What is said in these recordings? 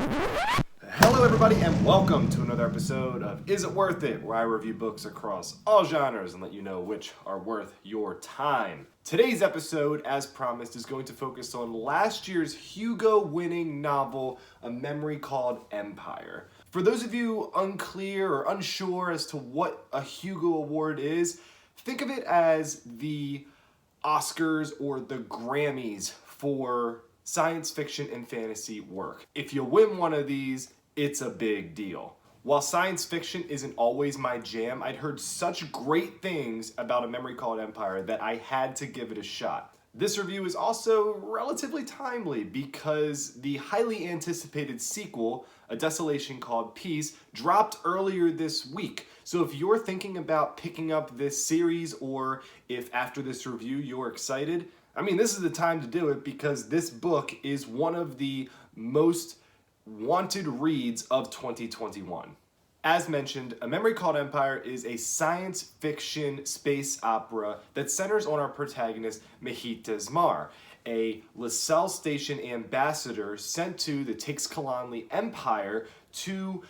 Hello everybody and welcome to another episode of Is It Worth It?, where I review books across all genres and let you know which are worth your time. Today's episode, as promised, is going to focus on last year's Hugo-winning novel, A Memory Called Empire. For those of you unclear or unsure as to what a Hugo Award is, think of it as the Oscars or the Grammys for science fiction and fantasy work. If you win one of these, it's a big deal. While science fiction isn't always my jam, I'd heard such great things about A Memory Called Empire that I had to give it a shot. This review is also relatively timely because the highly anticipated sequel, A Desolation Called Peace, dropped earlier this week. So if you're thinking about picking up this series, or if after this review you're excited, this is the time to do it because this book is one of the most wanted reads of 2021. As mentioned, A Memory Called Empire is a science fiction space opera that centers on our protagonist, Mahit Dzmare, a Lascelles Station ambassador sent to the Teixcalaanli Empire to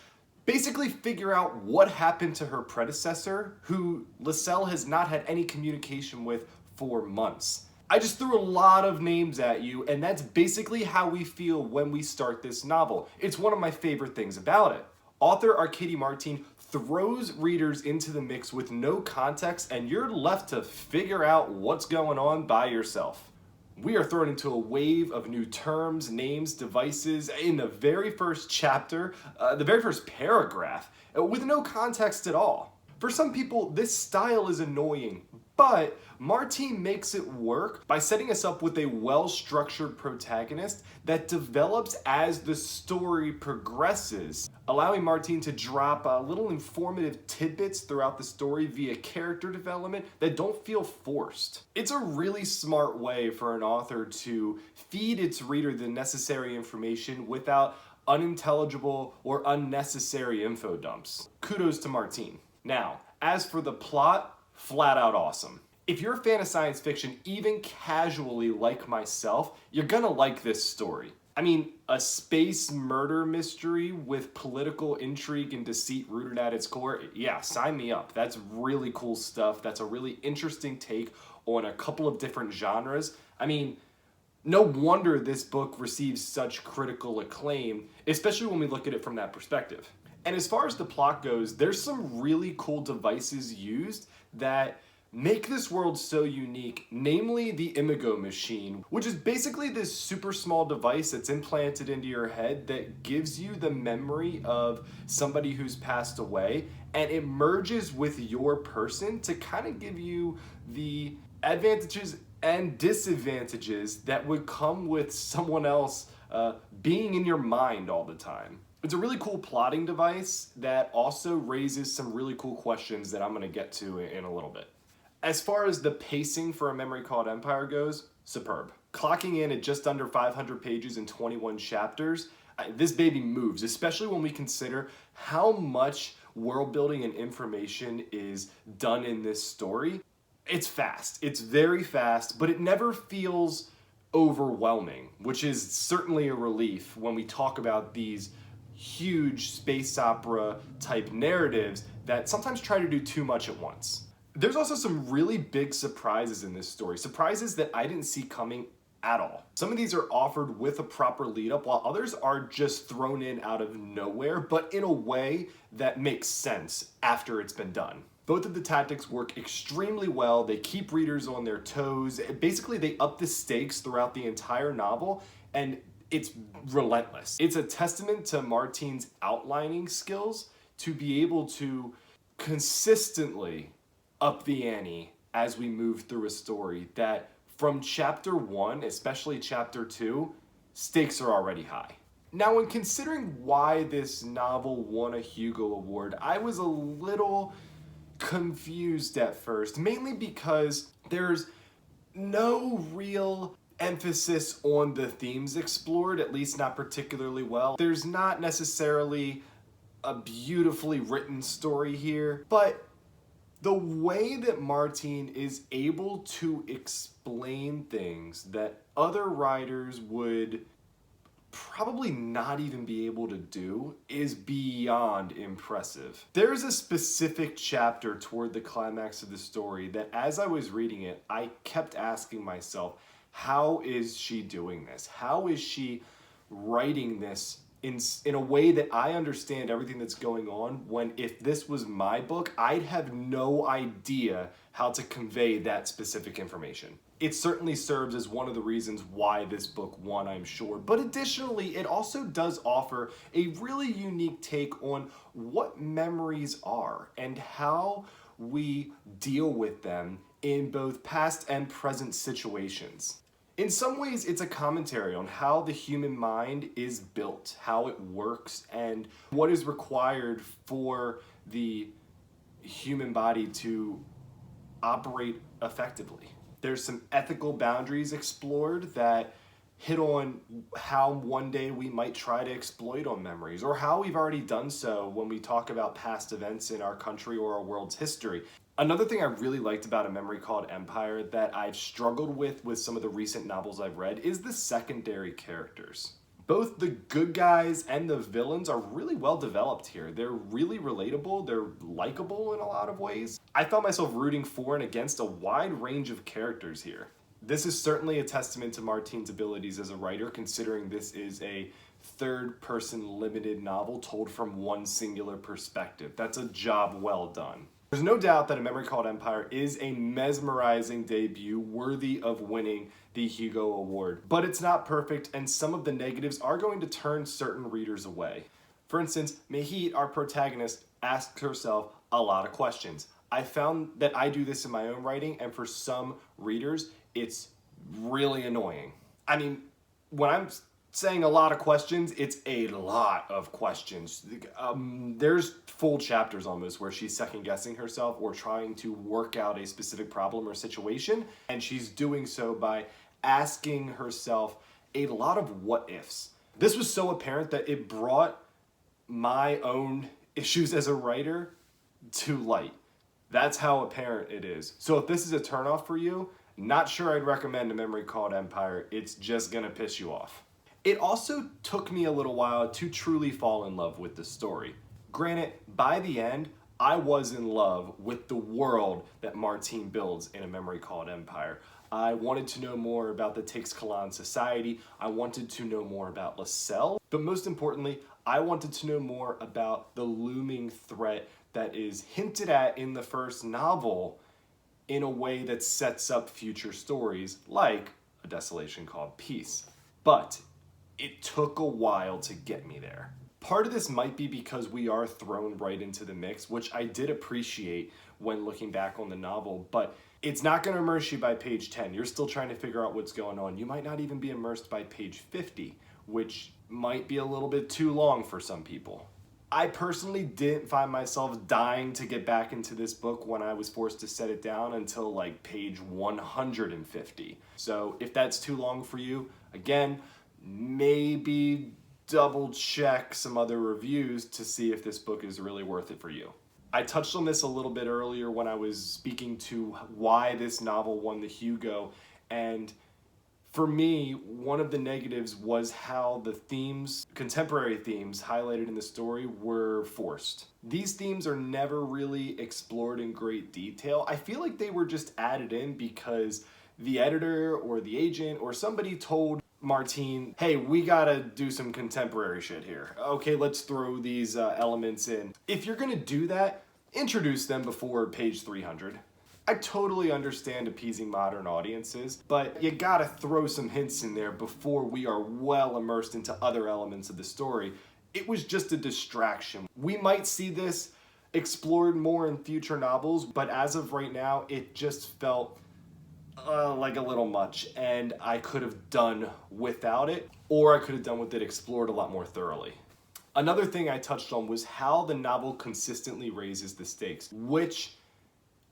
basically figure out what happened to her predecessor, who Lascelles has not had any communication with for months. I just threw a lot of names at you, and that's basically how we feel when we start this novel. It's one of my favorite things about it. Author Arkady Martin throws readers into the mix with no context, and you're left to figure out what's going on by yourself. We are thrown into a wave of new terms, names, devices in the very first chapter, the very first paragraph, with no context at all. For some people, this style is annoying, but Martin makes it work by setting us up with a well-structured protagonist that develops as the story progresses, allowing Martin to drop little informative tidbits throughout the story via character development that don't feel forced. It's a really smart way for an author to feed its reader the necessary information without unintelligible or unnecessary info dumps. Kudos to Martin. Now, as for the plot, flat out awesome. If you're a fan of science fiction, even casually like myself, you're gonna like this story. A space murder mystery with political intrigue and deceit rooted at its core, yeah, sign me up. That's really cool stuff. That's a really interesting take on a couple of different genres. No wonder this book receives such critical acclaim, especially when we look at it from that perspective. And as far as the plot goes, there's some really cool devices used that make this world so unique, namely the Imago machine, which is basically this super small device that's implanted into your head that gives you the memory of somebody who's passed away, and it merges with your person to kind of give you the advantages and disadvantages that would come with someone else being in your mind all the time. It's a really cool plotting device that also raises some really cool questions that I'm going to get to in a little bit. As far as the pacing for A Memory Called Empire goes, superb. Clocking in at just under 500 pages and 21 chapters, this baby moves, especially when we consider how much world building and information is done in this story. It's fast. It's very fast, but it never feels overwhelming, which is certainly a relief when we talk about these huge space opera type narratives that sometimes try to do too much at once. There's also some really big surprises in this story, surprises that I didn't see coming at all. Some of these are offered with a proper lead up, while others are just thrown in out of nowhere, but in a way that makes sense after it's been done. Both of the tactics work extremely well. They keep readers on their toes. Basically, they up the stakes throughout the entire novel, and it's relentless. It's a testament to Martin's outlining skills to be able to consistently up the ante as we move through a story that from chapter 1, especially chapter 2, stakes are already high. Now, when considering why this novel won a Hugo Award, I was a little confused at first, mainly because there's no real emphasis on the themes explored, at least not particularly well. There's not necessarily a beautifully written story here, but the way that Martin is able to explain things that other writers would probably not even be able to do is beyond impressive. There's a specific chapter toward the climax of the story that as I was reading it, I kept asking myself, how is she doing this? How is she writing this in a way that I understand everything that's going on, when if this was my book, I'd have no idea how to convey that specific information. It certainly serves as one of the reasons why this book won, I'm sure. But additionally, it also does offer a really unique take on what memories are and how we deal with them in both past and present situations. In some ways, it's a commentary on how the human mind is built, how it works, and what is required for the human body to operate effectively. There's some ethical boundaries explored that hit on how one day we might try to exploit on memories, or how we've already done so when we talk about past events in our country or our world's history. Another thing I really liked about A Memory Called Empire that I've struggled with some of the recent novels I've read is the secondary characters. Both the good guys and the villains are really well developed here. They're really relatable, they're likable in a lot of ways. I found myself rooting for and against a wide range of characters here. This is certainly a testament to Martine's abilities as a writer, considering this is a third-person limited novel told from one singular perspective. That's a job well done. There's no doubt that A Memory Called Empire is a mesmerizing debut worthy of winning the Hugo Award, but it's not perfect, and some of the negatives are going to turn certain readers away. For instance, Mahit, our protagonist, asks herself a lot of questions. I found that I do this in my own writing, and for some readers, it's really annoying. I mean, when I'm saying a lot of questions, it's a lot of questions. There's full chapters almost where she's second guessing herself or trying to work out a specific problem or situation, and she's doing so by asking herself a lot of what ifs. This was so apparent that it brought my own issues as a writer to light. That's how apparent it is. So if this is a turnoff for you, not sure I'd recommend A Memory Called Empire. It's just gonna piss you off. It also took me a little while to truly fall in love with the story. Granted, by the end, I was in love with the world that Martine builds in A Memory Called Empire. I wanted to know more about the Teixcalaanli society. I wanted to know more about Lascelles. But most importantly, I wanted to know more about the looming threat that is hinted at in the first novel in a way that sets up future stories like A Desolation Called Peace. But it took a while to get me there. Part of this might be because we are thrown right into the mix, which I did appreciate when looking back on the novel, but it's not going to immerse you by page 10. You're still trying to figure out what's going on. You might not even be immersed by page 50, which might be a little bit too long for some people. I personally didn't find myself dying to get back into this book when I was forced to set it down until like page 150. So if that's too long for you, again, maybe double check some other reviews to see if this book is really worth it for you. I touched on this a little bit earlier when I was speaking to why this novel won the Hugo, and for me, one of the negatives was how the themes, contemporary themes highlighted in the story, were forced. These themes are never really explored in great detail. I feel like they were just added in because the editor or the agent or somebody told Martine, hey, we gotta do some contemporary shit here. Okay, let's throw these elements in. If you're gonna do that, introduce them before page 300. I totally understand appeasing modern audiences, but you gotta throw some hints in there before we are well immersed into other elements of the story. It was just a distraction. We might see this explored more in future novels, but as of right now, it just felt like a little much, and I could have done without it, or I could have done with it explored a lot more thoroughly. Another thing I touched on was how the novel consistently raises the stakes, which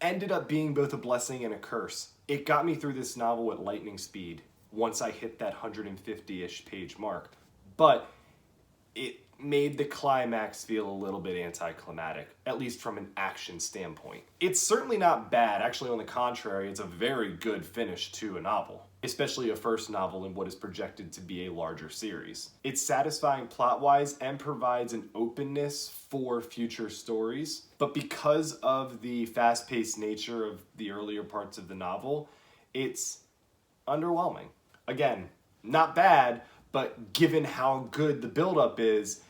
ended up being both a blessing and a curse. It got me through this novel at lightning speed once I hit that 150-ish page mark, but it made the climax feel a little bit anticlimactic, at least from an action standpoint. It's certainly not bad. Actually, on the contrary, it's a very good finish to a novel. especially a first novel in what is projected to be a larger series. It's satisfying plot-wise and provides an openness for future stories, but because of the fast-paced nature of the earlier parts of the novel, it's underwhelming. Again, not bad, but given how good the build-up is,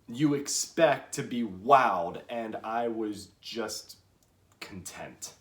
you expect to be wowed, and I was just content.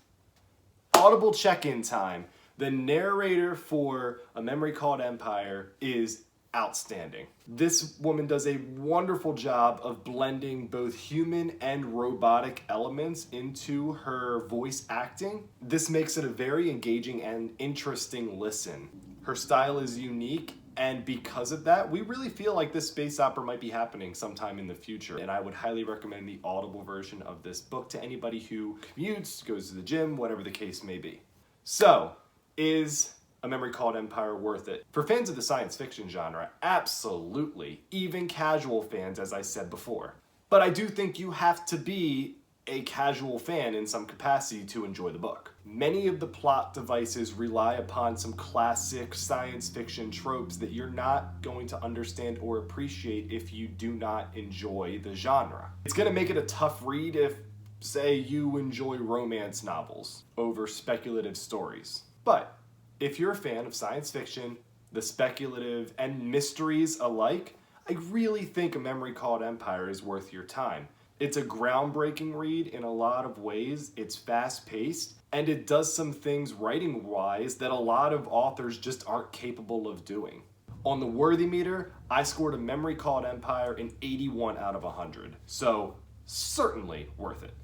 Audible check-in time. The narrator for A Memory Called Empire is outstanding. This woman does a wonderful job of blending both human and robotic elements into her voice acting. This makes it a very engaging and interesting listen. Her style is unique, and because of that, we really feel like this space opera might be happening sometime in the future. And I would highly recommend the Audible version of this book to anybody who commutes, goes to the gym, whatever the case may be. So, is A Memory Called Empire worth it? For fans of the science fiction genre, absolutely. Even casual fans, as I said before. But I do think you have to be a casual fan in some capacity to enjoy the book. Many of the plot devices rely upon some classic science fiction tropes that you're not going to understand or appreciate if you do not enjoy the genre. It's going to make it a tough read if, say, you enjoy romance novels over speculative stories. But if you're a fan of science fiction, the speculative, and mysteries alike, I really think A Memory Called Empire is worth your time. It's a groundbreaking read in a lot of ways. It's fast-paced, and it does some things writing-wise that a lot of authors just aren't capable of doing. On the worthy meter, I scored A Memory Called Empire an 81 out of 100, so certainly worth it.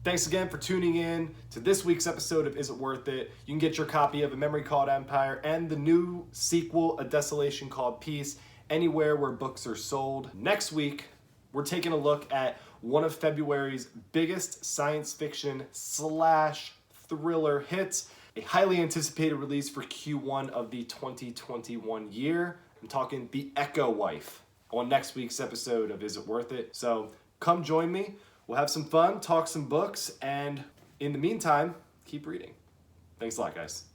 Thanks again for tuning in to this week's episode of Is It Worth It? You can get your copy of A Memory Called Empire and the new sequel, A Desolation Called Peace, anywhere where books are sold. Next week, we're taking a look at one of February's biggest science fiction / thriller hits, a highly anticipated release for Q1 of the 2021 year. I'm talking The Echo Wife on next week's episode of Is It Worth It? So come join me. We'll have some fun, talk some books, and in the meantime, keep reading. Thanks a lot, guys.